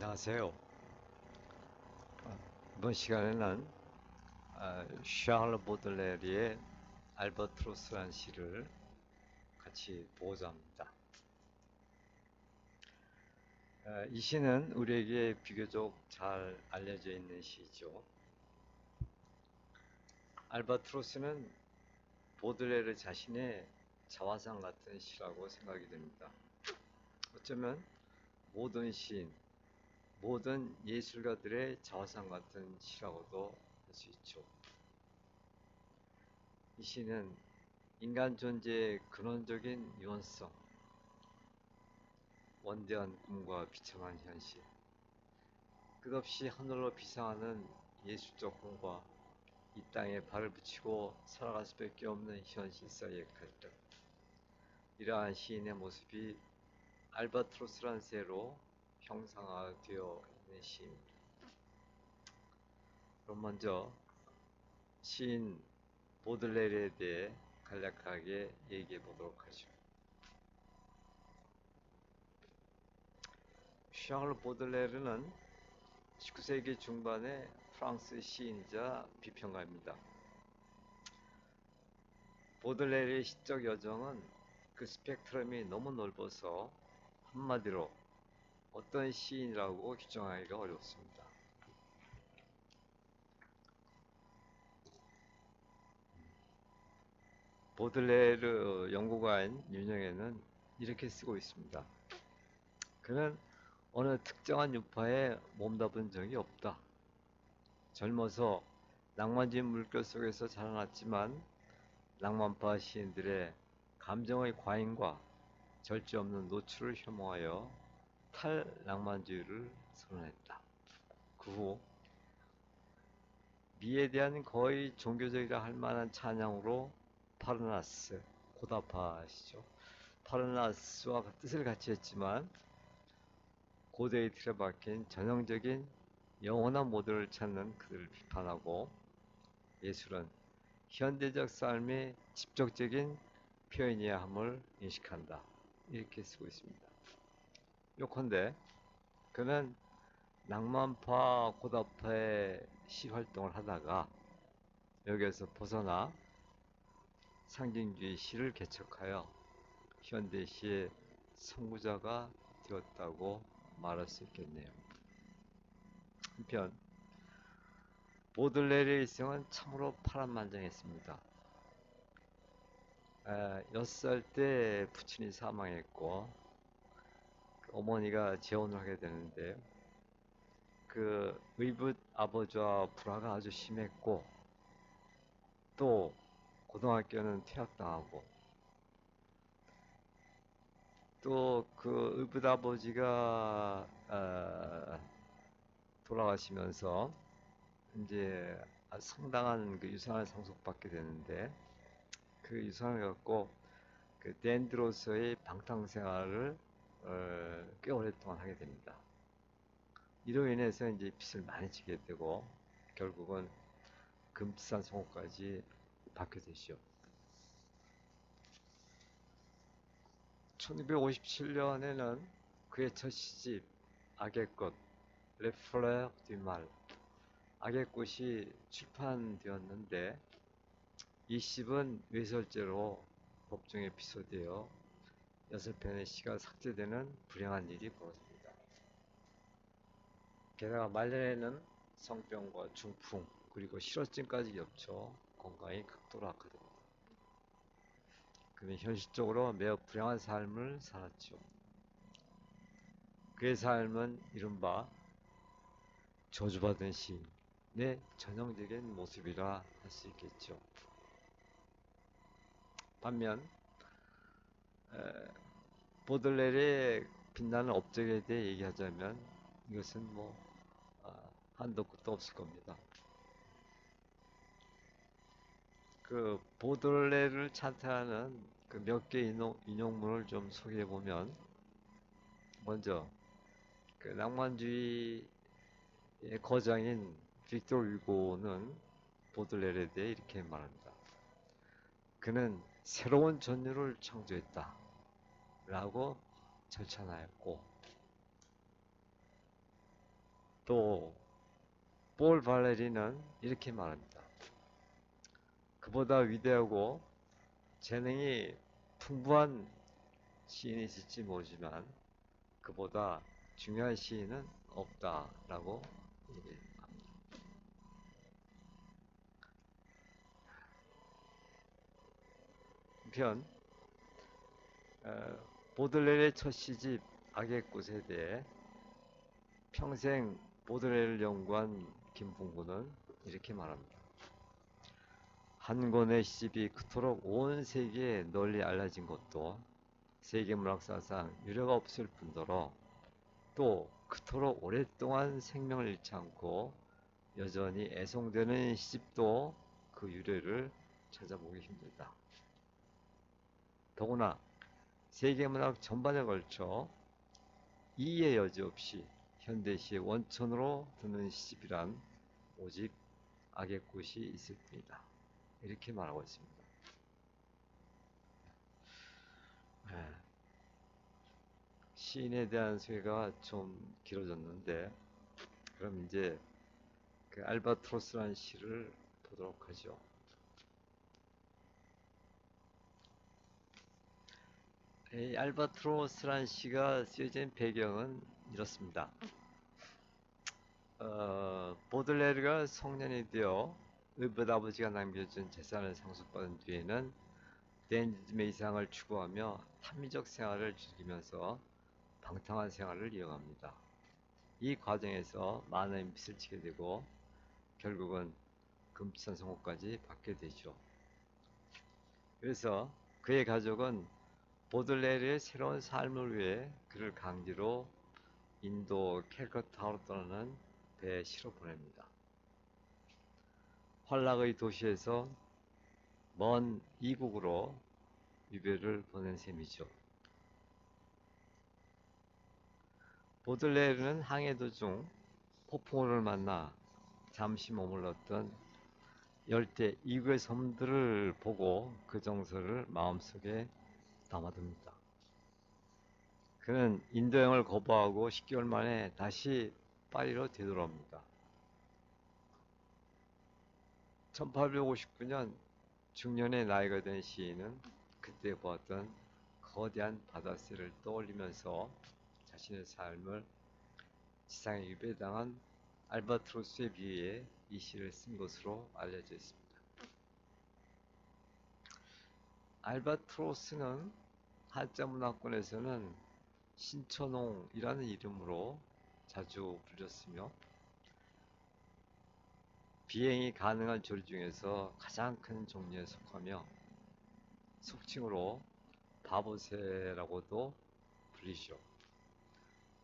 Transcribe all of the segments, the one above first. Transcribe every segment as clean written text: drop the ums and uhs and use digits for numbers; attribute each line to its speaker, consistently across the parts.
Speaker 1: 안녕하세요. 이번 시간에는 샤를로 보들레르의 알바트로스라는 시를 같이 보고자 합니다. 이 시는 우리에게 비교적 잘 알려져 있는 시죠. 알바트로스는 보들레르 자신의 자화상 같은 시라고 생각이 됩니다. 어쩌면 모든 시인, 모든 예술가들의 자화상 같은 시라고도 할 수 있죠. 이 시는 인간 존재의 근원적인 유연성, 원대한 꿈과 비참한 현실, 끝없이 하늘로 비상하는 예술적 꿈과 이 땅에 발을 붙이고 살아갈 수밖에 없는 현실 사이의 갈등, 이러한 시인의 모습이 알바트로스란 새로 형상화되어 있는 시입니다. 그럼 먼저 시인 보들레르에 대해 간략하게 얘기해 보도록 하죠. 샤를 보들레르는 19세기 중반의 프랑스 시인이자 비평가입니다. 보들레르의 시적 여정은 그 스펙트럼이 너무 넓어서 한마디로 어떤 시인이라고 규정하기가 어렵습니다. 보들레르 연구가인 윤영애는 이렇게 쓰고 있습니다. 그는 어느 특정한 유파에 몸담은 적이 없다. 젊어서 낭만적인 물결 속에서 자라났지만 낭만파 시인들의 감정의 과잉과 절제 없는 노출을 혐오하여 탈낭만주의를 선언했다. 그 후 미에 대한 거의 종교적이라 할 만한 찬양으로 파르나스, 고다파시죠. 파르나스와 뜻을 같이 했지만 고대의 틀에 박힌 전형적인 영원한 모델을 찾는 그들을 비판하고 예술은 현대적 삶의 직접적인 표현이야 함을 인식한다. 이렇게 쓰고 있습니다. 요컨대 그는 낭만파 고다파의 시 활동을 하다가 여기에서 벗어나 상징주의 시를 개척하여 현대시의 선구자가 되었다고 말할 수 있겠네요. 한편 보들레르의 일생은 참으로 파란만장했습니다. 6살 때 부친이 사망했고 어머니가 재혼을 하게 되는데 그 의붓 아버지와 불화가 아주 심했고 또 고등학교는 퇴학당하고 또 그 의붓 아버지가 돌아가시면서 이제 상당한 그 유산을 상속받게 되는데 그 유산을 갖고 그 댄드로서의 방탕생활을 꽤 오랫동안 하게 됩니다. 이로 인해서 이제 빚을 많이 지게 되고 결국은 금지산 송호까지 받게 되죠. 1957년에는 그의 첫 시집 악의 꽃, Le Fleur du Mal, 악의 꽃이 출판되었는데 이 시집은 외설죄로 법정에 피소되어 6편의 시가 삭제되는 불행한 일이 벌어집니다. 게다가 말년에는 성병과 중풍 그리고 실어증까지 겹쳐 건강이 극도로 악화됩니다. 그는 현실적으로 매우 불행한 삶을 살았죠. 그의 삶은 이른바 저주받은 시인의 전형적인 모습이라 할 수 있겠죠. 반면 보들레르의 빛나는 업적에 대해 얘기하자면 이것은 뭐 한도 끝도 없을 겁니다. 그 보들레르를 찬탄하는 그 몇 개 인용문을 좀 소개해 보면 먼저 그 낭만주의의 거장인 빅토르 위고는 보들레르에 대해 이렇게 말합니다. 그는 새로운 전류를 창조했다 라고 절찬하였고 또 볼 발레리는 이렇게 말합니다. 그보다 위대하고 재능이 풍부한 시인이 있을지 모르지만 그보다 중요한 시인은 없다라고 얘기합니다. 한편 보들레르의 첫 시집 악의 꽃에 대해 평생 보들레르를 연구한 김풍구는 이렇게 말합니다. 한 권의 시집이 그토록 온 세계에 널리 알려진 것도 세계 문학사상 유례가 없을 뿐더러 또 그토록 오랫동안 생명을 잃지 않고 여전히 애송되는 시집도 그 유래를 찾아보기 힘들다. 더구나 세계문학 전반에 걸쳐 이의 여지 없이 현대시의 원천으로 드는 시집이란 오직 악의 꽃이 있을 뿐이다. 이렇게 말하고 있습니다. 시인에 대한 소개가 좀 길어졌는데 그럼 이제 그 알바트로스라는 시를 보도록 하죠. 이 알바트로스라는 시가 쓰여진 배경은 이렇습니다. 보들레르가 성년이 되어 의붓 아버지가 남겨준 재산을 상속받은 뒤에는 댄디즘의 이상을 추구하며 탐미적 생활을 즐기면서 방탕한 생활을 이어갑니다. 이 과정에서 많은 빚을 지게 되고 결국은 금치산 선고까지 받게 되죠. 그래서 그의 가족은 보들레르의 새로운 삶을 위해 그를 강제로 인도 캘커타로 떠나는 배에 실어 보냅니다. 환락의 도시에서 먼 이국으로 유배를 보낸 셈이죠. 보들레르는 항해 도중 폭풍우를 만나 잠시 머물렀던 열대 이국의 섬들을 보고 그 정서를 마음속에 담아둡니다. 그는 인도 여행을 거부하고 10개월 만에 다시 파리로 되돌아옵니다. 1859년 중년의 나이가 된 시인은 그때 보았던 거대한 바다새를 떠올리면서 자신의 삶을 지상에 유배당한 알바트로스에 비해 이 시를 쓴 것으로 알려져 있습니다. 알바트로스는 한자 문화권에서는 신천홍이라는 이름으로 자주 불렸으며 비행이 가능한 조류 중에서 가장 큰 종류에 속하며 속칭으로 바보새라고도 불리죠.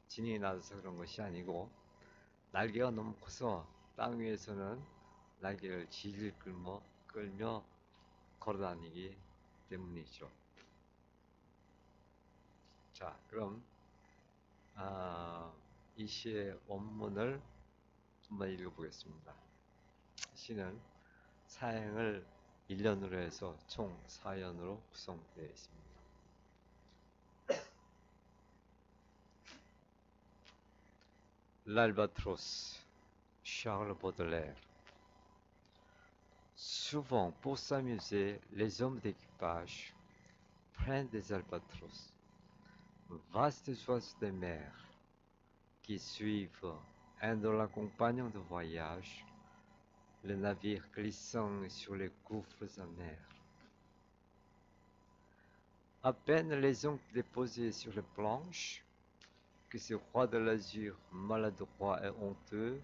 Speaker 1: 지능이 낮아서 그런 것이 아니고 날개가 너무 커서 땅 위에서는 날개를 질질 끌며 걸어다니기 때문이죠. 자, 그럼 이 시의 원문을 한번 읽어보겠습니다. 시는 사행을 1년으로 해서 총 4연으로 구성되어 있습니다. L'Albatros, Charles Baudelaire. Souvent, pour s'amuser, les hommes d'équipage prennent des albatros, vastes oiseaux de mer, qui suivent un de leurs compagnons de voyage, le navire glissant sur les gouffres amers. À peine les ont déposés sur les planches, que ce roi de l'azur maladroit et honteux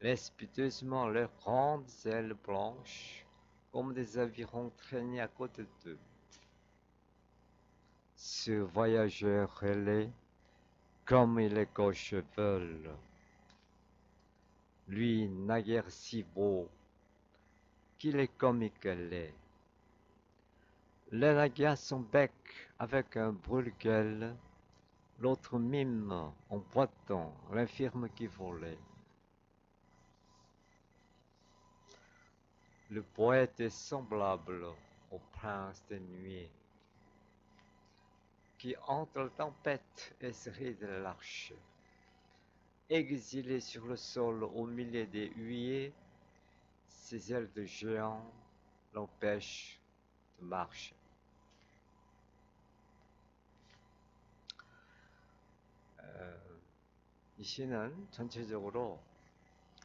Speaker 1: laisse piteusement leurs grandes ailes blanches comme des avirons traîner à côté d'eux. Ce voyageur ailé, comme il est gauche-veule, lui naguère si beau qu'il est comique laid. L'un agace son bec avec un brûle-gueule, l'autre mime en boitant l'infirme qui volait. Le poète est semblable au prince des nuées, qui entre la tempête et se rit de l'arche. exilé sur le sol au milieu des huées, ses ailes de géant l'empêchent de marcher. 어, 이 시는 전체적으로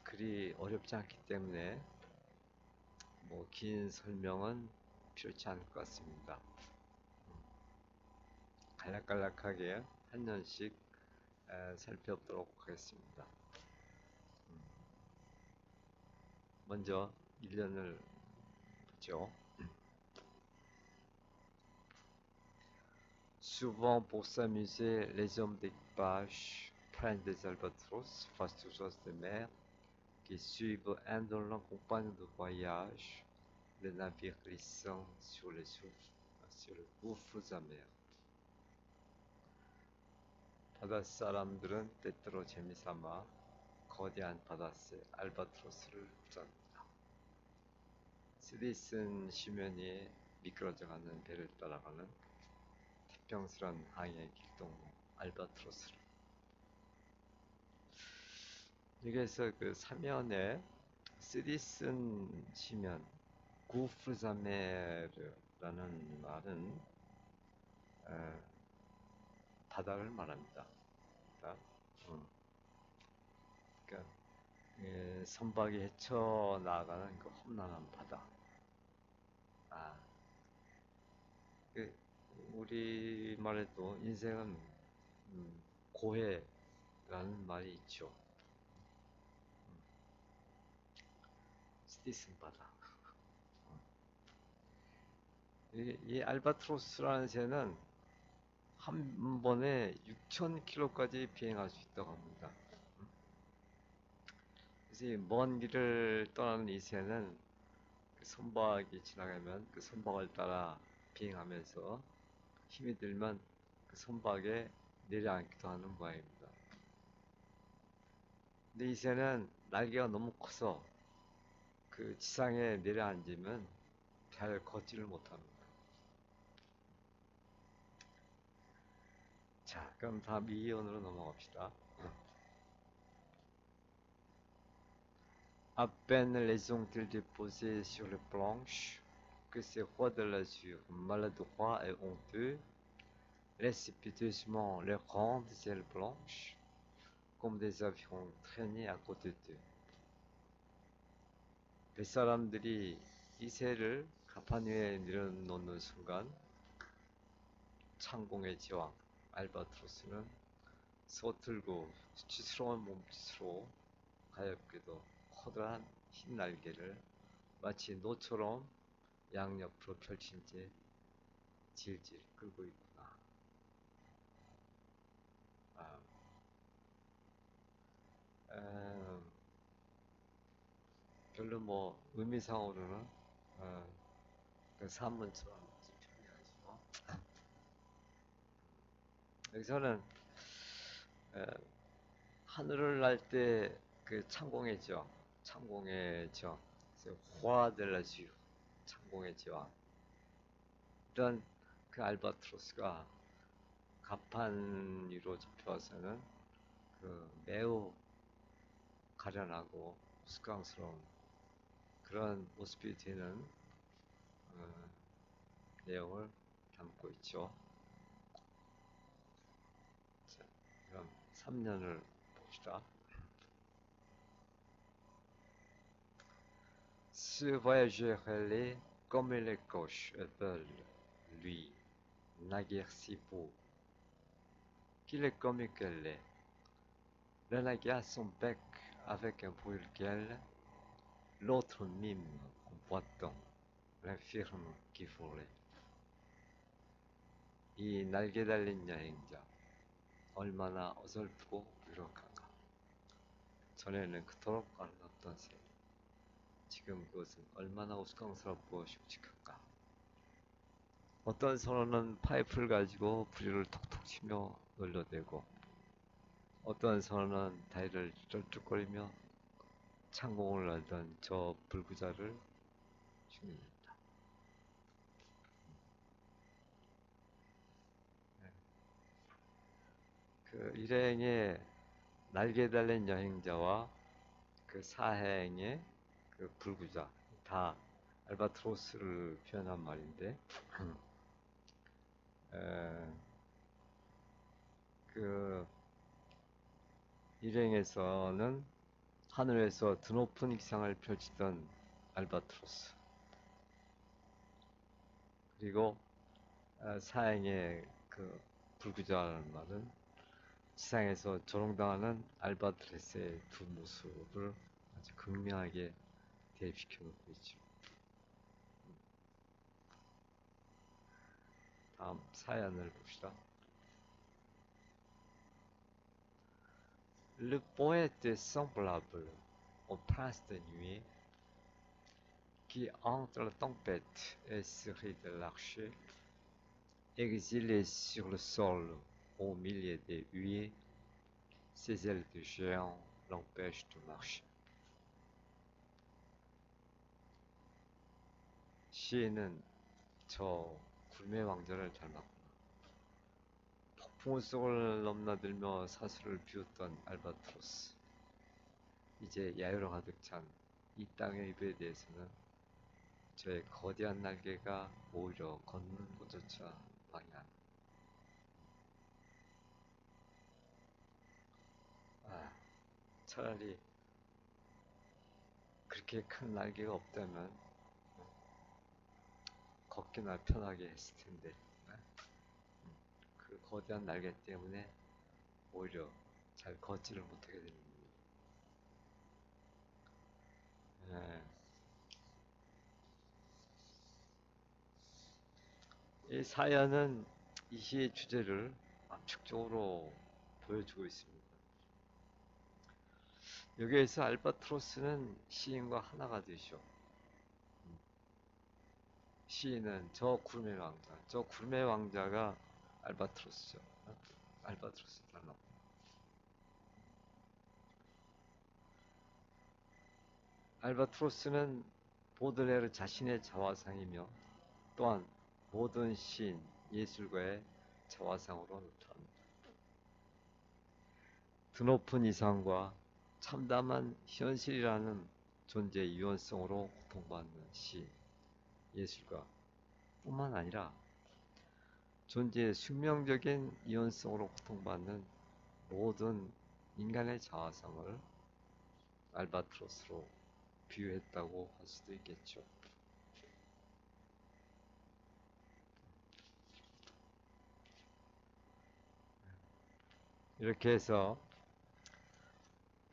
Speaker 1: 글이 어렵지 않기 때문에 뭐 긴 설명은 필요치 않을 것 같습니다. 간략간략하게 한 년씩 살펴보도록 하겠습니다. 먼저 1년을 보죠. Souvent pour s'amuser, les hommes d'équipage prennent des albatros fastueuses de mer qui suivent indolents compagnons de voyage, le navire glissant sur les gouffres amers. 바닷사람들은 때때로 재미삼아 거대한 바다새 알바트로스를 흡사합니다. 스디슨 심연이 미끄러져가는 배를 따라가는 태평스런 항해의 길동 알바트로스를. 여기에서 그 사면에 스디슨 심연 구프자메르라는 말은 바다를 말합니다. 그러니까 선박이 헤쳐나가는 그 험난한 바다. 그 우리 말에도 인생은 고해라는 말이 있죠. 스티슨 바다. 이 알바트로스라는 새는 한 번에 6,000km까지 비행할 수 있다고 합니다. 그래서 먼 길을 떠나는 이 새는 그 선박이 지나가면 그 선박을 따라 비행하면서 힘이 들면 그 선박에 내려앉기도 하는 모양입니다. 근데 이 새는 날개가 너무 커서 그 지상에 내려앉으면 잘 걷지를 못합니다. 자, 그럼 다음 이론으로 넘어갑시다. À peine les ont-ils déposés sur les planches que ces rois de l'azur, maladroits et honteux, précipiteusement leurs grandes ailes blanches, comme des avions traînés à côté d'eux. 뱃사람들이 이 새를 가판 위에 내려놓는 순간 창공의 제왕 알바트로스는 서툴고 수치스러운 몸짓으로 가엾게도 커다란 흰 날개를 마치 노처럼 양옆으로 펼친 채 질질 끌고 있구나. 아, 별로 뭐 의미상으로는 그 산문처럼 표현하지만 여기서는 에, 하늘을 날 때 그 창공의 지왕, 창공의 지왕, 화델라지유, 창공의 지왕 이런 그 알바트로스가 가판 위로 잡혀와서는 그 매우 가련하고 수강스러운 그런 모습이 되는 내용을 담고 있죠. 자, 그럼 3년을 봅시다. Ce voyageur allait comme les coches veulent, lui, naguère si beau, qu'il est comme qu'elle est. L'un agace son bec avec un bruit lequel l'autre mime en boitant l'infirme qui volait. 이 날개 달린 여행자 얼마나 어설프고 유력한가. 전에는 그토록 아름답던 새, 지금 그것은 얼마나 우스꽝스럽고 흉측한가. 어떤 선원은 파이프를 가지고 부리를 톡톡 치며 놀려대고 어떤 선원은 다리를 쩔뚝거리며 창공을 날던 저 불구자를 흉내낸다. 그 일행의 날개 달린 여행자와 그 사행의 그 불구자 다 알바트로스를 표현한 말인데 에, 그 일행에서는 하늘에서 드높은 기상을 펼치던 알바트로스 그리고 사행의 그 불구자라는 말은 지상에서 조롱당하는 알바트로스의 두 모습을 아주 극명하게 대입시켜 놓고 있죠. 다음 사연을 봅시다. Le poète semblable au prince de nuit qui entre la tempête et sourit de l'archer, exilé sur le sol au milieu des huées, ses ailes de géant l'empêchent de marcher. 시인은 저 굴매 왕자를 닮았구나. 폭풍 속을 넘나들며 사슬을 비웃던 알바트로스. 이제 야유로 가득 찬 이 땅의 입에 대해서는 저의 거대한 날개가 오히려 걷는 곳조차 방해한. 아, 차라리 그렇게 큰 날개가 없다면 걷기나 편하게 했을 텐데 그 거대한 날개 때문에 오히려 잘 걷지를 못하게 됩니다. 예, 이 사연은 이 시의 주제를 압축적으로 보여주고 있습니다. 여기에서 알바트로스는 시인과 하나가 되죠. 시인은 저 구름의 왕자, 저 구름의 왕자가 알바트로스죠. 알바트로스 닮았고. 알바트로스는 보들레르 자신의 자화상이며 또한 모든 시인, 예술가의 자화상으로 나타납니다. 드높은 이상과 참담한 현실이라는 존재의 유연성으로 고통받는 시인, 예술가 뿐만 아니라 존재의 숙명적인 이원성으로 고통받는 모든 인간의 자아상을 알바트로스로 비유했다고 할 수도 있겠죠. 이렇게 해서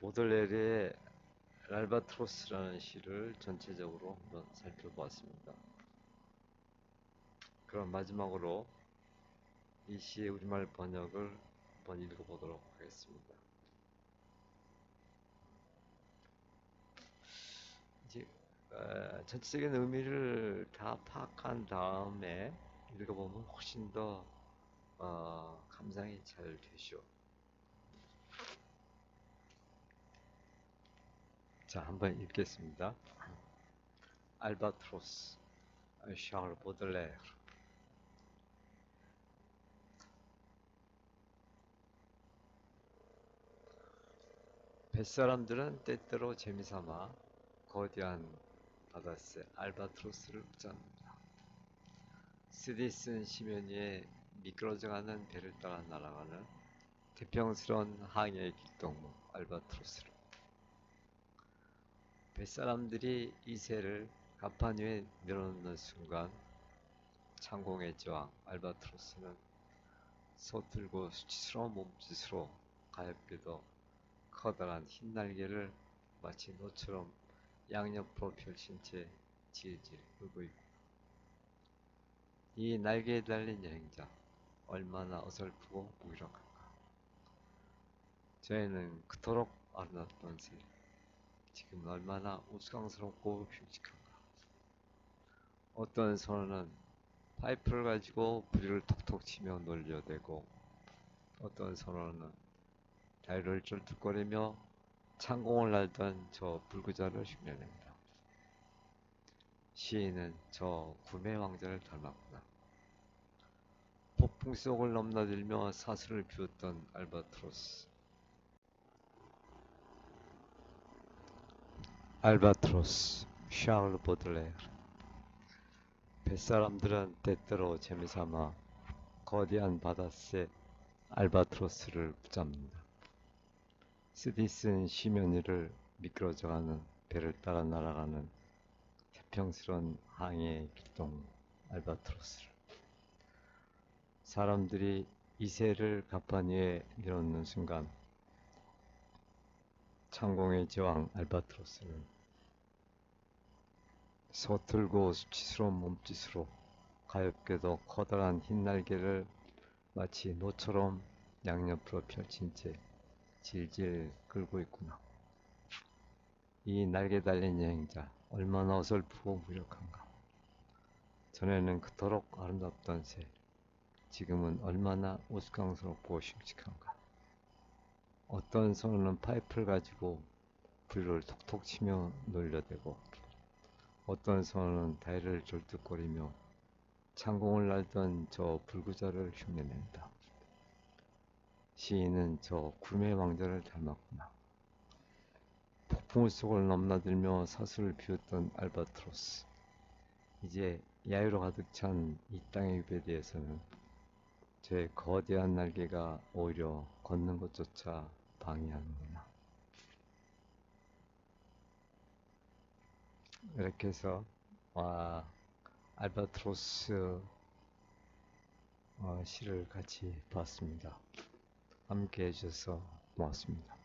Speaker 1: 보들레르의 알바트로스라는 시를 전체적으로 한번 살펴보았습니다. 그럼 마지막으로 이 시의 우리말 번역을 한번 읽어보도록 하겠습니다. 이제 전체적인 의미를 다 파악한 다음에 읽어보면 훨씬 더 감상이 잘 되죠. 자, 한번 읽겠습니다. 알바트로스, 샤를 보들레르. 뱃사람들은 때때로 재미삼아 거대한 바다새 알바트로스를 붙잡는다. 쓰디쓴 심연 위에 미끄러져가는 배를 따라 날아가는 태평스러운 항해의 길동무 알바트로스를. 뱃사람들이 이 새를 갑판 위에 내려놓는 순간 창공의 저항 알바트로스는 서툴고 수치스러운 몸짓으로 가엾게도 커다란 흰 날개를 마치 노처럼 양옆으로 펼친 채 질질 끌고 있고 이 날개에 달린 여행자 얼마나 어설프고 무기력한가. 저희는 그토록 아름답던 새 지금 얼마나 우스꽝스럽고 흉측한가. 어떤 선원은 파이프를 가지고 부리를 톡톡 치며 놀려대고 어떤 선원은 다리를 쩔뚝거리며 창공을 날던 저 불구자를 흉내낸다. 시인은 저 구매 왕자를 닮았구나. 폭풍 속을 넘나들며 사슬을 비웠던 알바트로스. 알바트로스, 샤를 보들레르. 뱃사람들은 때때로 재미삼아 거대한 바다새 알바트로스를 붙잡는다. 쓰디쓴 심연이를 미끄러져가는 배를 따라 날아가는 태평스런 항해의 길동 알바트로스를 사람들이 이세를 갑판 위에 내놓는 순간 창공의 제왕 알바트로스는 서툴고 수치스러운 몸짓으로 가엾게도 커다란 흰 날개를 마치 노처럼 양옆으로 펼친 채 질질 끌고 있구나. 이 날개 달린 여행자 얼마나 어설프고 무력한가. 전에는 그토록 아름답던 새, 지금은 얼마나 우스꽝스럽고 씩씩한가. 어떤 손은 파이프를 가지고 불을 톡톡 치며 놀려대고 어떤 손은 다리를 절뚝거리며 창공을 날던 저 불구자를 흉내낸다. 시인은 저 구름의 왕자를 닮았구나. 폭풍 속을 넘나들며 사슬을 비웠던 알바트로스. 이제 야유로 가득 찬 이 땅의 유배지에서는 제 거대한 날개가 오히려 걷는 것조차 방해하는구나. 이렇게 해서 알바트로스 시를 같이 봤습니다. 함께 해주셔서 고맙습니다.